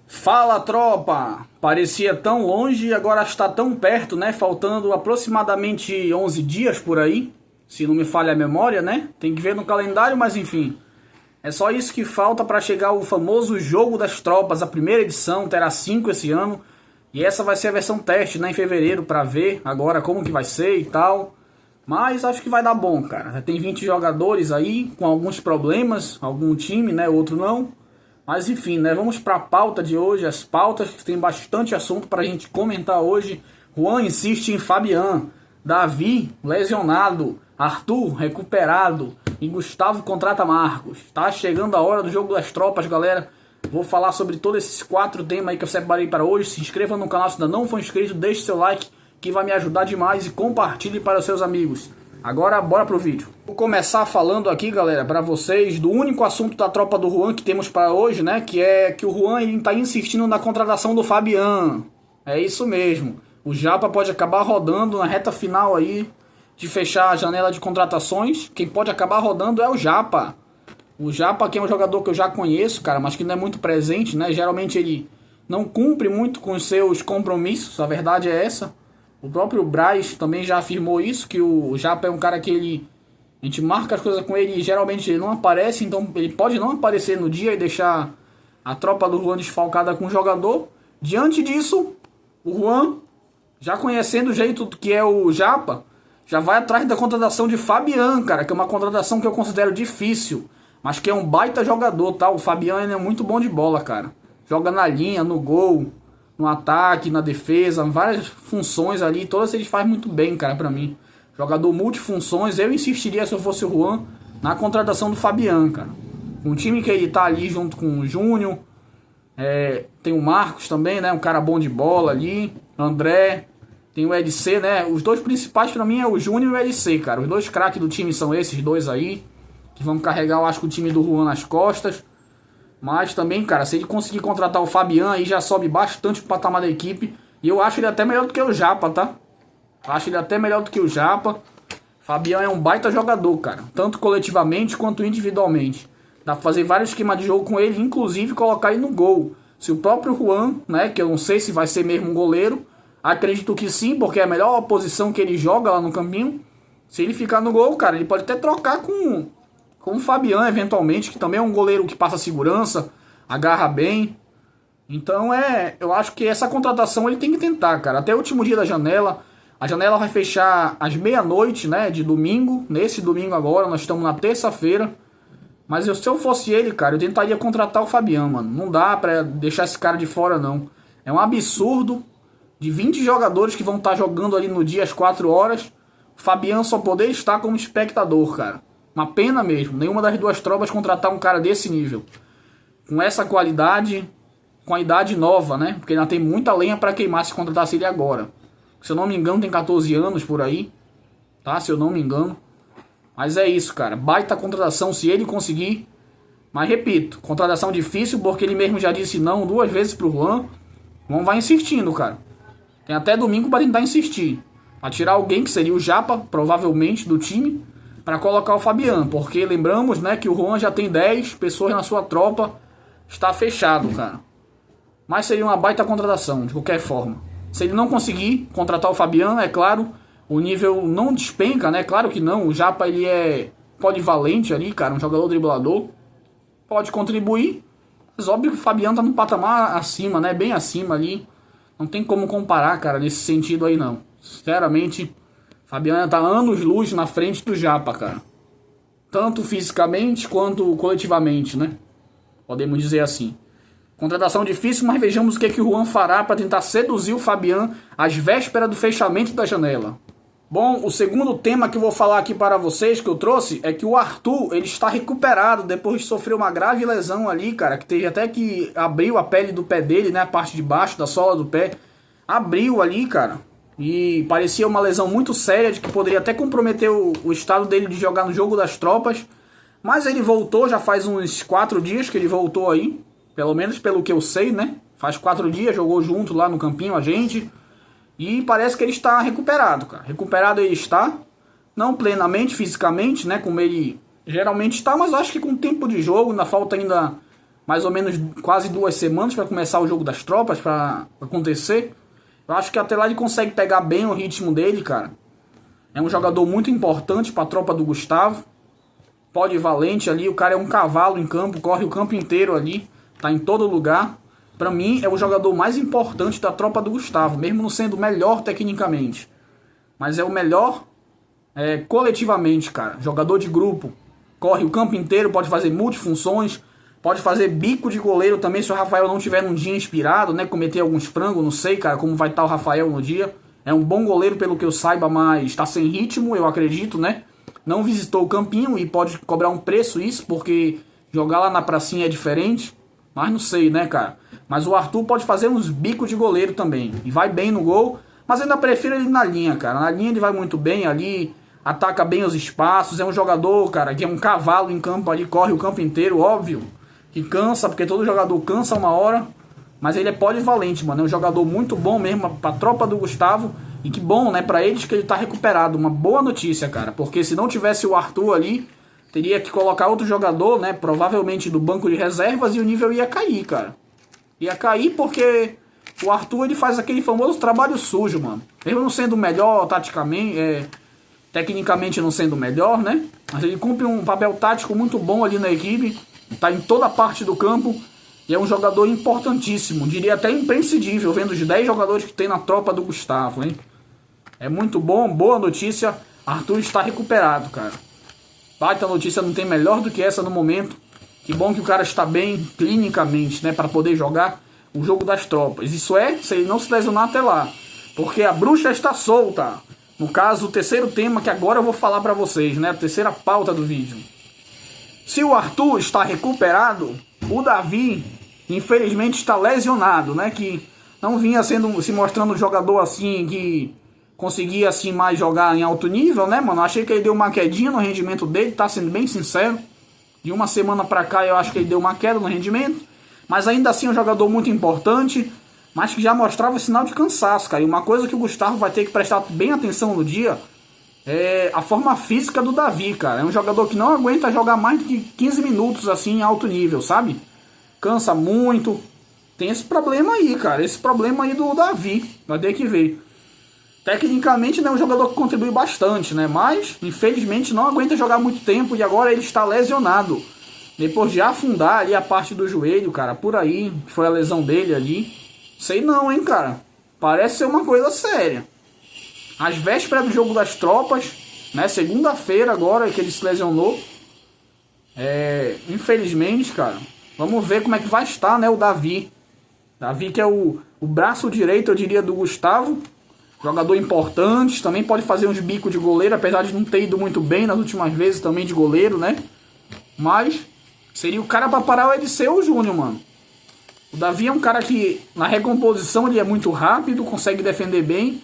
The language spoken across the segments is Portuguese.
Fala, tropa! Parecia tão longe e agora está tão perto, né? Faltando aproximadamente 11 dias por aí, se não me falha a memória, né? Tem que ver no calendário, mas enfim. É só isso que falta para chegar o famoso Jogo das Tropas, a primeira edição, terá 5 esse ano. E essa vai ser a versão teste, né, em fevereiro, para ver agora como que vai ser e tal. Mas acho que vai dar bom, cara. Tem 20 jogadores aí, com alguns problemas, algum time, né, outro não. Mas enfim, né, vamos para a pauta de hoje, as pautas que tem bastante assunto para a gente comentar hoje. Juan insiste em Fabian, Davi lesionado, Arthur recuperado e Gustavo contrata Marcos. Tá chegando a hora do Jogo das Tropas, galera. Vou falar sobre todos esses 4 temas aí que eu separei para hoje. Se inscreva no canal se ainda não for inscrito, deixe seu like que vai me ajudar demais e compartilhe para os seus amigos. Agora bora pro vídeo. Vou começar falando aqui, galera, para vocês do único assunto da tropa do Juan que temos para hoje, né? Que é que o Juan está insistindo na contratação do Fabian. É isso mesmo. O Japa pode acabar rodando na reta final aí de fechar a janela de contratações. Quem pode acabar rodando é o Japa. O Japa, que é um jogador que eu já conheço, cara, mas que não é muito presente, né? Geralmente ele não cumpre muito com os seus compromissos, a verdade é essa. O próprio Braz também já afirmou isso, que o Japa é um cara que a gente marca as coisas com ele e geralmente ele não aparece, então ele pode não aparecer no dia e deixar a tropa do Juan desfalcada com o jogador. Diante disso, o Juan, já conhecendo o jeito que é o Japa, já vai atrás da contratação de Fabian, cara, que é uma contratação que eu considero difícil, mas que é um baita jogador, tá? O Fabian é muito bom de bola, cara. Joga na linha, no gol, no ataque, na defesa, várias funções ali, todas ele faz muito bem, cara, pra mim. Jogador multifunções, eu insistiria se eu fosse o Juan na contratação do Fabian, cara. Um time que ele tá ali junto com o Júnior, tem o Marcos também, né, um cara bom de bola ali, André, tem o LC, né, os dois principais pra mim é o Júnior e o LC, cara. Os dois craques do time são esses dois aí, que vão carregar, eu acho, o time do Juan nas costas. Mas também, cara, se ele conseguir contratar o Fabian, aí já sobe bastante o patamar da equipe. E eu acho ele até melhor do que o Japa, tá? Acho ele até melhor do que o Japa. Fabian é um baita jogador, cara. Tanto coletivamente quanto individualmente. Dá pra fazer vários esquemas de jogo com ele, inclusive colocar ele no gol. Se o próprio Juan, né, que eu não sei se vai ser mesmo um goleiro, acredito que sim, porque é a melhor posição que ele joga lá no campinho. Se ele ficar no gol, cara, ele pode até trocar com o Fabian, eventualmente, que também é um goleiro que passa segurança, agarra bem. Então eu acho que essa contratação ele tem que tentar, cara. Até o último dia da janela. A janela vai fechar às meia-noite, né, de domingo. Nesse domingo agora, nós estamos na terça-feira. Mas se eu fosse ele, cara, eu tentaria contratar o Fabian, mano. Não dá pra deixar esse cara de fora, não. É um absurdo de 20 jogadores que vão estar jogando ali no dia às 4 horas. O Fabian só poder estar como espectador, cara. Uma pena mesmo, nenhuma das duas tropas contratar um cara desse nível. Com essa qualidade, com a idade nova, né? Porque ainda tem muita lenha pra queimar se contratasse ele agora. Se eu não me engano, tem 14 anos por aí, tá? Se eu não me engano. Mas é isso, cara. Baita contratação se ele conseguir. Mas repito, contratação difícil porque ele mesmo já disse não 2 vezes pro Juan. Juan vai insistindo, cara. Tem até domingo pra tentar insistir. Pra tirar alguém que seria o Japa, provavelmente, do time, para colocar o Fabian, porque lembramos, né, que o Juan já tem 10 pessoas na sua tropa, está fechado, cara. Mas seria uma baita contratação, de qualquer forma. Se ele não conseguir contratar o Fabian, é claro, o nível não despenca, né, claro que não. O Japa, ele é polivalente ali, cara, um jogador driblador, pode contribuir, mas óbvio que o Fabian tá num patamar acima, né, bem acima ali. Não tem como comparar, cara, nesse sentido aí não. Sinceramente, Fabian tá anos-luz na frente do Japa, cara. Tanto fisicamente quanto coletivamente, né? Podemos dizer assim. Contratação difícil, mas vejamos o que o Juan fará para tentar seduzir o Fabian às vésperas do fechamento da janela. Bom, o segundo tema que eu vou falar aqui para vocês, que eu trouxe, é que o Arthur, ele está recuperado depois de sofrer uma grave lesão ali, cara, que teve até que abriu a pele do pé dele, né, a parte de baixo da sola do pé. Abriu ali, cara. E parecia uma lesão muito séria, de que poderia até comprometer o estado dele de jogar no Jogo das Tropas. Mas ele voltou, já faz uns 4 dias que ele voltou aí. Pelo menos pelo que eu sei, né? Faz 4 dias, jogou junto lá no campinho a gente. E parece que ele está recuperado, cara. Recuperado ele está. Não plenamente, fisicamente, né? Como ele geralmente está, mas acho que com tempo de jogo, ainda falta ainda mais ou menos quase 2 semanas para começar o jogo das tropas, para acontecer. Eu acho que até lá ele consegue pegar bem o ritmo dele, cara. É um jogador muito importante para a tropa do Gustavo. Polivalente ali, o cara é um cavalo em campo, corre o campo inteiro ali, tá em todo lugar. Pra mim é o jogador mais importante da tropa do Gustavo, mesmo não sendo o melhor tecnicamente. Mas é o melhor coletivamente, cara. Jogador de grupo, corre o campo inteiro, pode fazer multifunções, pode fazer bico de goleiro também se o Rafael não tiver num dia inspirado, né? Cometer alguns frangos, não sei, cara, como vai estar o Rafael no dia. É um bom goleiro pelo que eu saiba, mas tá sem ritmo, eu acredito, né? Não visitou o campinho e pode cobrar um preço isso, porque jogar lá na pracinha é diferente. Mas não sei, né, cara? Mas o Arthur pode fazer uns bicos de goleiro também. E vai bem no gol. Mas ainda prefiro ele na linha, cara. Na linha ele vai muito bem ali. Ataca bem os espaços. É um jogador, cara, que é um cavalo em campo ali. Corre o campo inteiro, óbvio. Que cansa, porque todo jogador cansa uma hora. Mas ele é polivalente, mano. É um jogador muito bom mesmo pra tropa do Gustavo. E que bom, né, pra eles que ele tá recuperado. Uma boa notícia, cara. Porque se não tivesse o Arthur ali, teria que colocar outro jogador, né, provavelmente do banco de reservas, e o nível ia cair, cara. Ia cair porque o Arthur, ele faz aquele famoso trabalho sujo, mano. Mesmo não sendo o melhor taticamente, tecnicamente não sendo o melhor, né? Mas ele cumpre um papel tático muito bom ali na equipe. Tá em toda parte do campo. E é um jogador importantíssimo. Diria até imprescindível, vendo os 10 jogadores que tem na tropa do Gustavo, hein? É muito bom, boa notícia. Arthur está recuperado, cara. Baita notícia, não tem melhor do que essa no momento. Que bom que o cara está bem clinicamente, né? Para poder jogar o jogo das tropas. Isso é, se ele não se lesionar até lá. Porque a bruxa está solta. No caso, o terceiro tema que agora eu vou falar para vocês, né? A terceira pauta do vídeo. Se o Arthur está recuperado, o Davi, infelizmente, está lesionado, né? Que não vinha se mostrando um jogador assim que conseguia assim mais jogar em alto nível, né, mano? Achei que ele deu uma quedinha no rendimento dele, tá sendo bem sincero. De uma semana pra cá eu acho que ele deu uma queda no rendimento. Mas ainda assim é um jogador muito importante, mas que já mostrava sinal de cansaço, cara. E uma coisa que o Gustavo vai ter que prestar bem atenção no dia é a forma física do Davi, cara. É um jogador que não aguenta jogar mais de 15 minutos assim em alto nível, sabe? Cansa muito. Tem esse problema aí, cara. Esse problema aí do Davi. Vai ter que ver. Tecnicamente, né, é um jogador que contribui bastante, né? Mas, infelizmente, não aguenta jogar muito tempo e agora ele está lesionado. Depois de afundar ali a parte do joelho, cara, por aí, foi a lesão dele ali. Sei não, hein, cara. Parece ser uma coisa séria. Às vésperas do jogo das tropas, né? Segunda-feira agora que ele se lesionou. Infelizmente, cara. Vamos ver como é que vai estar, né, o Davi. Davi que é o braço direito, eu diria, do Gustavo. Jogador importante, também pode fazer uns bicos de goleiro, apesar de não ter ido muito bem nas últimas vezes também de goleiro, né? Mas seria o cara para parar o EDC ou o Júnior, mano. O Davi é um cara que na recomposição ele é muito rápido, consegue defender bem.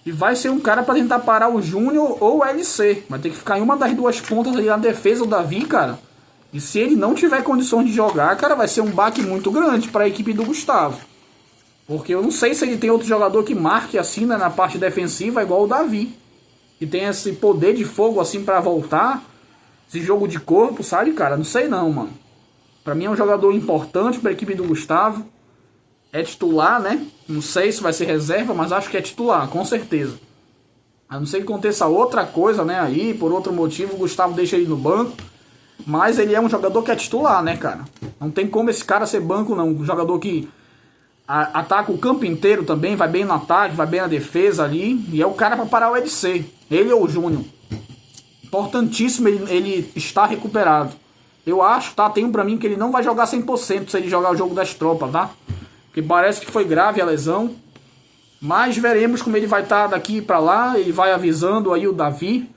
E vai ser um cara para tentar parar o Júnior ou o LC. Vai ter que ficar em uma das duas pontas ali na defesa do Davi, cara. E se ele não tiver condições de jogar, cara, vai ser um baque muito grande para a equipe do Gustavo. Porque eu não sei se ele tem outro jogador que marque assim, né, na parte defensiva igual o Davi. Que tem esse poder de fogo assim para voltar. Esse jogo de corpo, sabe, cara? Não sei não, mano. Pra mim é um jogador importante pra equipe do Gustavo. É titular, né? Não sei se vai ser reserva, mas acho que é titular, com certeza. A não ser que aconteça outra coisa, né? Aí, por outro motivo, o Gustavo deixa ele no banco. Mas ele é um jogador que é titular, né, cara? Não tem como esse cara ser banco, não. Um jogador que ataca o campo inteiro também, vai bem no ataque, vai bem na defesa ali. E é o cara pra parar o EDC. Ele ou o Júnior. Importantíssimo ele estar recuperado. Eu acho, tá? Tem pra mim que ele não vai jogar 100% se ele jogar o jogo das tropas, tá? Porque parece que foi grave a lesão. Mas veremos como ele vai estar daqui pra lá. Ele vai avisando aí o Davi.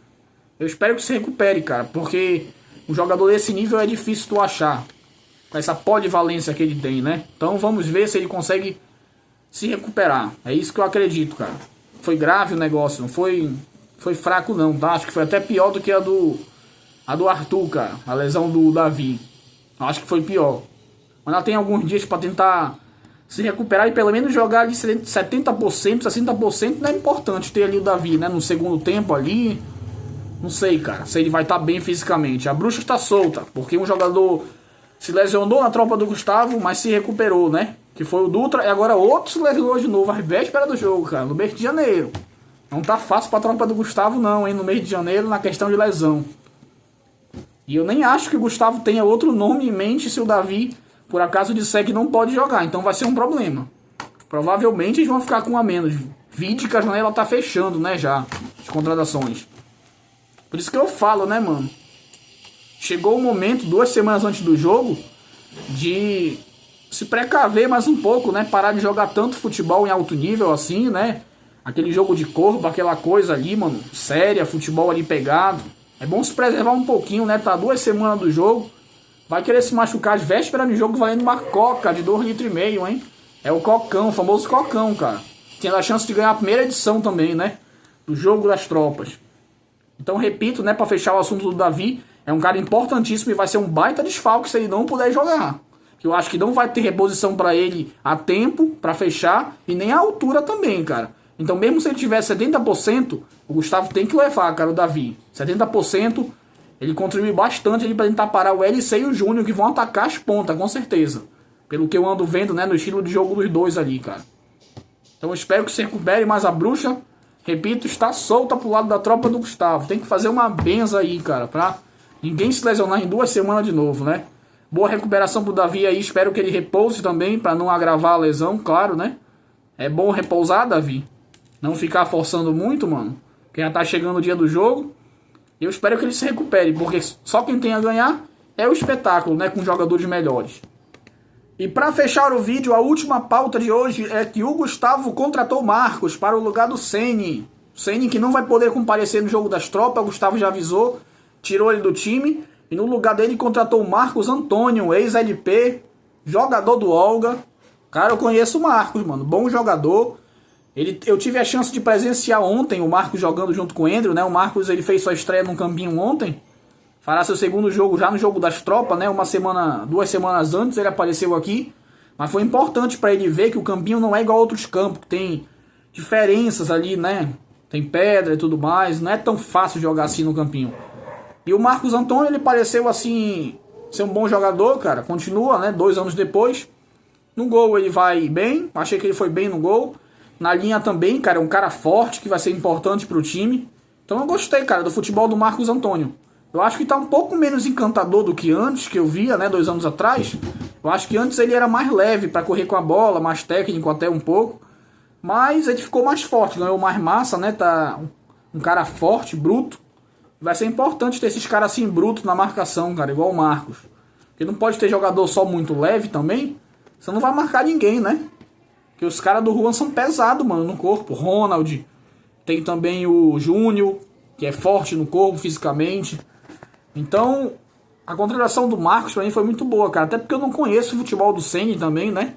Eu espero que se recupere, cara. Porque um jogador desse nível é difícil tu achar. Com essa polivalência que ele tem, né? Então vamos ver se ele consegue se recuperar. É isso que eu acredito, cara. Foi grave o negócio, não foi fraco não, tá? Acho que foi até pior do que a do Arthur, cara. A lesão do Davi. Acho que foi pior. Mas ela tem alguns dias pra tentar se recuperar e pelo menos jogar ali 70%, 60%. Não é importante ter ali o Davi, né? No segundo tempo ali. Não sei, cara. Se ele vai estar bem fisicamente. A bruxa está solta, porque um jogador se lesionou na tropa do Gustavo, mas se recuperou, né? Que foi o Dutra, e agora outro se lesionou de novo, às vésperas do jogo, cara, no mês de janeiro. Não tá fácil pra tropa do Gustavo não, hein, no mês de janeiro, na questão de lesão. E eu nem acho que o Gustavo tenha outro nome em mente se o Davi, por acaso, disser que não pode jogar, então vai ser um problema. Provavelmente eles vão ficar com um a menos. Vide que a janela tá fechando, né, já, de contratações. Por isso que eu falo, né, mano? Chegou o momento, 2 semanas antes do jogo, de se precaver mais um pouco, né? Parar de jogar tanto futebol em alto nível assim, né? Aquele jogo de corpo, aquela coisa ali, mano, séria, futebol ali pegado. É bom se preservar um pouquinho, né? Tá 2 semanas do jogo. Vai querer se machucar às vésperas do jogo valendo uma coca de 2,5 litros, hein? É o cocão, o famoso cocão, cara. Tendo a chance de ganhar a primeira edição também, né? Do jogo das tropas. Então, repito, né? Pra fechar o assunto do Davi, é um cara importantíssimo e vai ser um baita desfalque se ele não puder jogar. Que eu acho que não vai ter reposição pra ele a tempo, pra fechar, e nem a altura também, cara. Então, mesmo se ele tiver 70%, o Gustavo tem que levar, cara, o Davi. 70%, ele contribui bastante ali pra tentar parar o LC e o Júnior, que vão atacar as pontas, com certeza. Pelo que eu ando vendo, né, no estilo de jogo dos dois ali, cara. Então, eu espero que se recupere, mas a bruxa, repito, está solta pro lado da tropa do Gustavo. Tem que fazer uma benza aí, cara, pra ninguém se lesionar em 2 semanas de novo, né? Boa recuperação pro Davi aí, espero que ele repouse também, pra não agravar a lesão, claro, né? É bom repousar, Davi. Não ficar forçando muito, mano. Porque já tá chegando o dia do jogo. E eu espero que ele se recupere, porque só quem tem a ganhar é o espetáculo, né? Com jogadores melhores. E pra fechar o vídeo, a última pauta de hoje é que o Gustavo contratou Marcos para o lugar do Ceni. Ceni que não vai poder comparecer no jogo das tropas, o Gustavo já avisou, tirou ele do time. E no lugar dele contratou o Marcos Antônio, ex-LP, jogador do Olga. Cara, eu conheço o Marcos, mano, bom jogador. Eu tive a chance de presenciar ontem o Marcos jogando junto com o Andrew, né? O Marcos ele fez sua estreia no campinho ontem. Fará seu segundo jogo já no jogo das tropas, né? 2 semanas antes ele apareceu aqui. Mas foi importante para ele ver que o campinho não é igual a outros campos, que tem diferenças ali, né? Tem pedra e tudo mais. Não é tão fácil jogar assim no campinho. E o Marcos Antônio, ele pareceu assim ser um bom jogador, cara. Continua, né? 2 anos depois. No gol ele vai bem. Achei que ele foi bem no gol. Na linha também, cara. É um cara forte que vai ser importante pro time. Então eu gostei, cara, do futebol do Marcos Antônio. Eu acho que tá um pouco menos encantador do que antes, que eu via, né? 2 anos atrás. Eu acho que antes ele era mais leve pra correr com a bola, mais técnico até um pouco. Mas ele ficou mais forte, ganhou mais massa, né? Tá um cara forte, bruto. Vai ser importante ter esses caras assim brutos na marcação, cara, igual o Marcos. Porque não pode ter jogador só muito leve também. Você não vai marcar ninguém, né? Porque os caras do Juan são pesados, mano, no corpo. Ronald, tem também o Júnior, que é forte no corpo fisicamente. Então, a contratação do Marcos pra mim foi muito boa, cara. Até porque eu não conheço o futebol do Ceni também, né?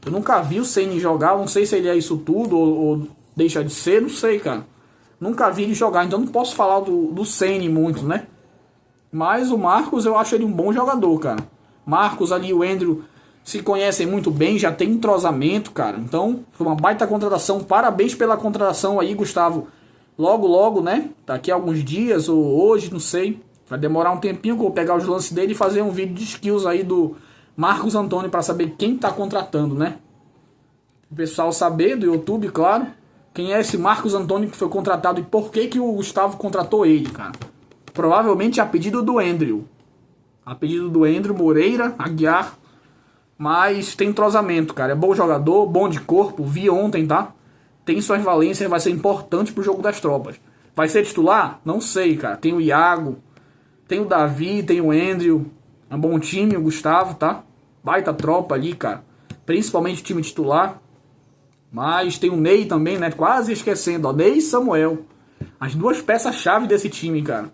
Eu nunca vi o Ceni jogar, não sei se ele é isso tudo ou deixa de ser, não sei, cara. Nunca vi ele jogar, então não posso falar do Ceni muito, né? Mas o Marcos, eu acho ele um bom jogador, cara. Marcos ali, o Andrew se conhecem muito bem, já tem entrosamento, cara. Então, foi uma baita contratação. Parabéns pela contratação aí, Gustavo. Logo, logo, né? Daqui a alguns dias ou hoje, não sei. Vai demorar um tempinho que eu vou pegar os lances dele e fazer um vídeo de skills aí do Marcos Antônio para saber quem tá contratando, né? O pessoal saber do YouTube, claro. Quem é esse Marcos Antônio que foi contratado e por que o Gustavo contratou ele, cara? Provavelmente a pedido do Andrew. A pedido do Andrew Moreira, Aguiar. Mas tem entrosamento, cara. É bom jogador, bom de corpo. Vi ontem, tá? Tem suas valências, vai ser importante pro jogo das tropas. Vai ser titular? Não sei, cara. Tem o Iago, tem o Davi, tem o Andrew. É um bom time, o Gustavo, tá? Baita tropa ali, cara. Principalmente o time titular. Mas tem o Ney também, né? Quase esquecendo, ó. Ney e Samuel. As 2 peças-chave desse time, cara.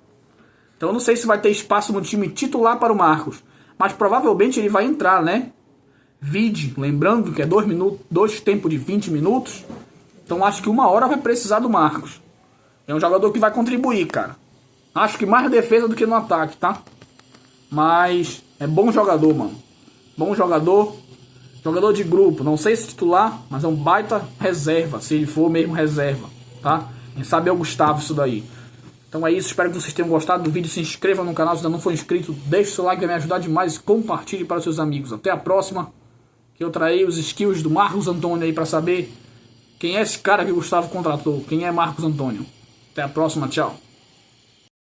Então eu não sei se vai ter espaço no time titular para o Marcos. Mas provavelmente ele vai entrar, né? Vide, lembrando que é 2 tempos de 20 minutos. Então acho que 1 hora vai precisar do Marcos. É um jogador que vai contribuir, cara. Acho que mais defesa do que no ataque, tá? Mas é bom jogador, mano. Bom jogador. Jogador de grupo, não sei se titular, mas é um baita reserva, se ele for mesmo reserva, tá? Quem sabe é o Gustavo isso daí. Então é isso, espero que vocês tenham gostado do vídeo. Se inscreva no canal se ainda não for inscrito, deixe seu like, vai me ajudar demais. Compartilhe para os seus amigos. Até a próxima, que eu traí os skills do Marcos Antônio aí para saber quem é esse cara que o Gustavo contratou. Quem é Marcos Antônio. Até a próxima, tchau.